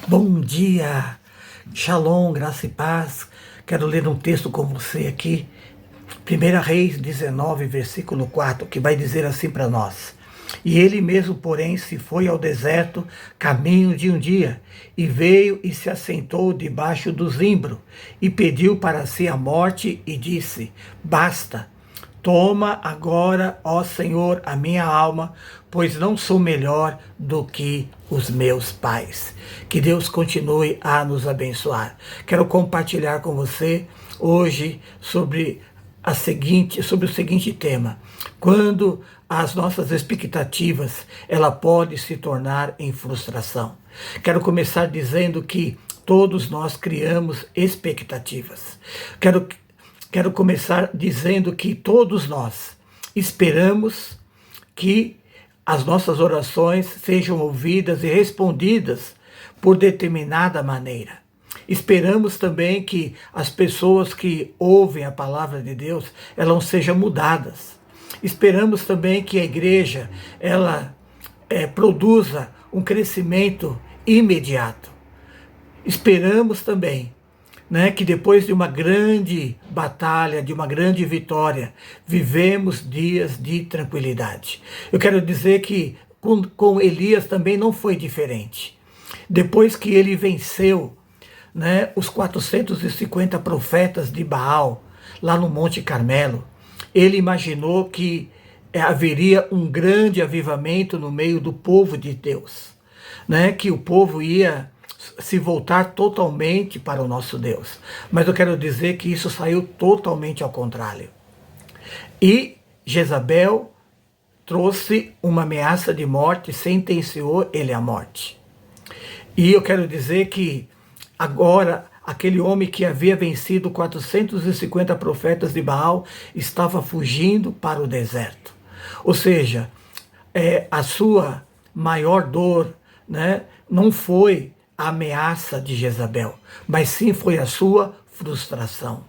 Bom dia, Shalom, graça e paz. Quero ler um texto com você aqui, 1 Reis 19, versículo 4, que vai dizer assim para nós: E ele mesmo, porém, se foi ao deserto, caminho de um dia, e veio e se assentou debaixo do zimbro, e pediu para si a morte, e disse: Basta. Toma agora, ó Senhor, a minha alma, pois não sou melhor do que os meus pais. Que Deus continue a nos abençoar. Quero compartilhar com você hoje sobre o seguinte tema: quando as nossas expectativas ela pode se tornar em frustração. Quero começar dizendo que todos nós criamos expectativas. Quero começar dizendo que todos nós esperamos que as nossas orações sejam ouvidas e respondidas por determinada maneira. Esperamos também que as pessoas que ouvem a palavra de Deus, elas sejam mudadas. Esperamos também que a igreja ela produza um crescimento imediato. Esperamos também que depois de uma grande batalha, de uma grande vitória, vivemos dias de tranquilidade. Eu quero dizer que com Elias também não foi diferente. Depois que ele venceu os 450 profetas de Baal, lá no Monte Carmelo, ele imaginou que haveria um grande avivamento no meio do povo de Deus, que o povo ia se voltar totalmente para o nosso Deus. Mas eu quero dizer que isso saiu totalmente ao contrário. E Jezabel trouxe uma ameaça de morte, sentenciou ele à morte. E eu quero dizer que agora aquele homem que havia vencido 450 profetas de Baal estava fugindo para o deserto. Ou seja, a sua maior dor não foi a ameaça de Jezabel, mas sim foi a sua frustração.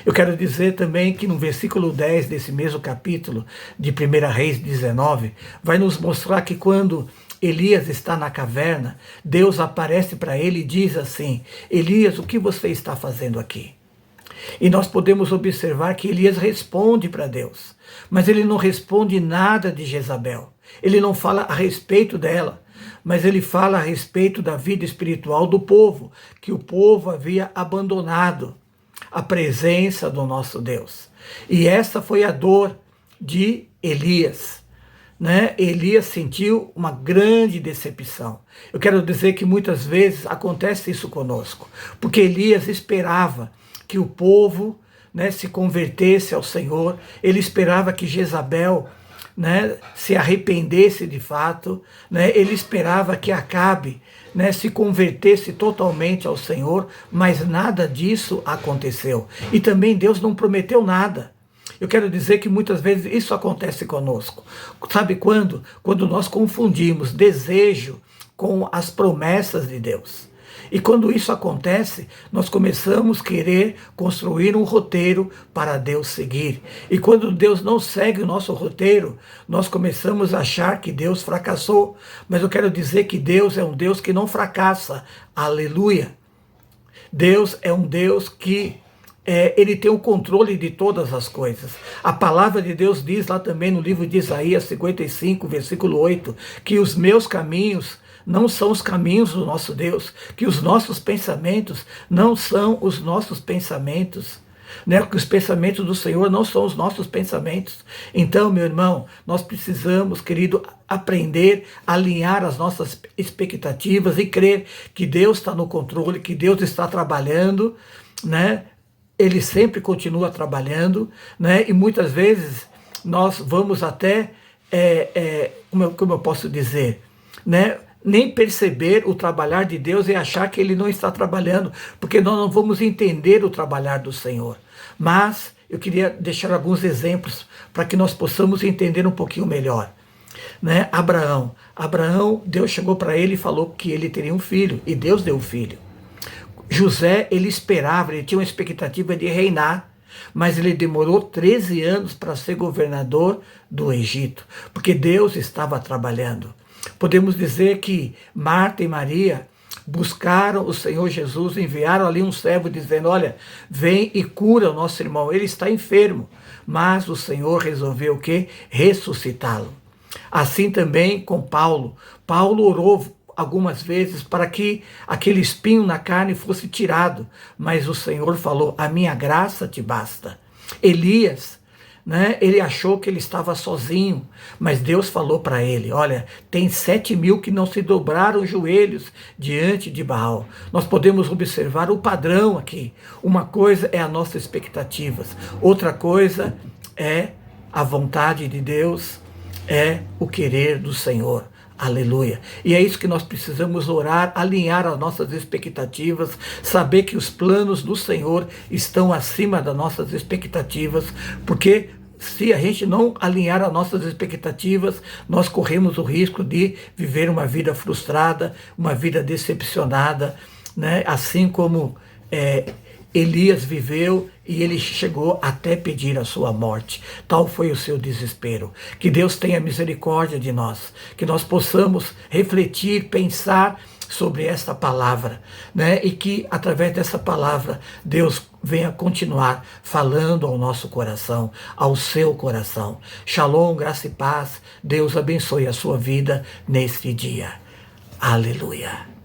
Eu quero dizer também que no versículo 10 desse mesmo capítulo de 1 Reis 19, vai nos mostrar que quando Elias está na caverna, Deus aparece para ele e diz assim: Elias, o que você está fazendo aqui? E nós podemos observar que Elias responde para Deus, mas ele não responde nada de Jezabel. Ele não fala a respeito dela, mas ele fala a respeito da vida espiritual do povo, que o povo havia abandonado a presença do nosso Deus. E essa foi a dor de Elias. Elias sentiu uma grande decepção. Eu quero dizer que muitas vezes acontece isso conosco, porque Elias esperava que o povo se convertesse ao Senhor, ele esperava que Jezabel se arrependesse de fato, ele esperava que Acabe se convertesse totalmente ao Senhor, mas nada disso aconteceu. E também Deus não prometeu nada. Eu quero dizer que muitas vezes isso acontece conosco. Sabe quando? Quando nós confundimos desejo com as promessas de Deus. E quando isso acontece, nós começamos a querer construir um roteiro para Deus seguir. E quando Deus não segue o nosso roteiro, nós começamos a achar que Deus fracassou. Mas eu quero dizer que Deus é um Deus que não fracassa. Aleluia! Deus é um Deus que ele tem o controle de todas as coisas. A palavra de Deus diz lá também no livro de Isaías 55, versículo 8, que os meus caminhos não são os caminhos do nosso Deus, que os nossos pensamentos não são os nossos pensamentos, que os pensamentos do Senhor não são os nossos pensamentos. Então, meu irmão, nós precisamos, querido, aprender a alinhar as nossas expectativas e crer que Deus está no controle, que Deus está trabalhando, Ele sempre continua trabalhando, e muitas vezes nós vamos até, como eu posso dizer, nem perceber o trabalhar de Deus e achar que Ele não está trabalhando, porque nós não vamos entender o trabalhar do Senhor. Mas eu queria deixar alguns exemplos para que nós possamos entender um pouquinho melhor. Abraão, Deus chegou para ele e falou que ele teria um filho, e Deus deu o filho. José, ele esperava, ele tinha uma expectativa de reinar, mas ele demorou 13 anos para ser governador do Egito, porque Deus estava trabalhando. Podemos dizer que Marta e Maria, buscaram o Senhor Jesus, enviaram ali um servo dizendo, olha, vem e cura o nosso irmão, ele está enfermo. Mas o Senhor resolveu o quê? Ressuscitá-lo. Assim também com Paulo. Paulo orou algumas vezes para que aquele espinho na carne fosse tirado, mas o Senhor falou, a minha graça te basta. Elias, né, ele achou que ele estava sozinho, mas Deus falou para ele, olha, tem 7.000 que não se dobraram os joelhos diante de Baal. Nós podemos observar o padrão aqui. Uma coisa é as nossas expectativas, outra coisa é a vontade de Deus, é o querer do Senhor. Aleluia. E é isso que nós precisamos orar, alinhar as nossas expectativas, saber que os planos do Senhor estão acima das nossas expectativas, porque se a gente não alinhar as nossas expectativas, nós corremos o risco de viver uma vida frustrada, uma vida decepcionada, né? Assim como Elias viveu e ele chegou até pedir a sua morte. Tal foi o seu desespero. Que Deus tenha misericórdia de nós, que nós possamos refletir, pensar sobre esta palavra, né? E que através dessa palavra Deus venha continuar falando ao nosso coração, ao seu coração. Shalom, graça e paz. Deus abençoe a sua vida neste dia. Aleluia.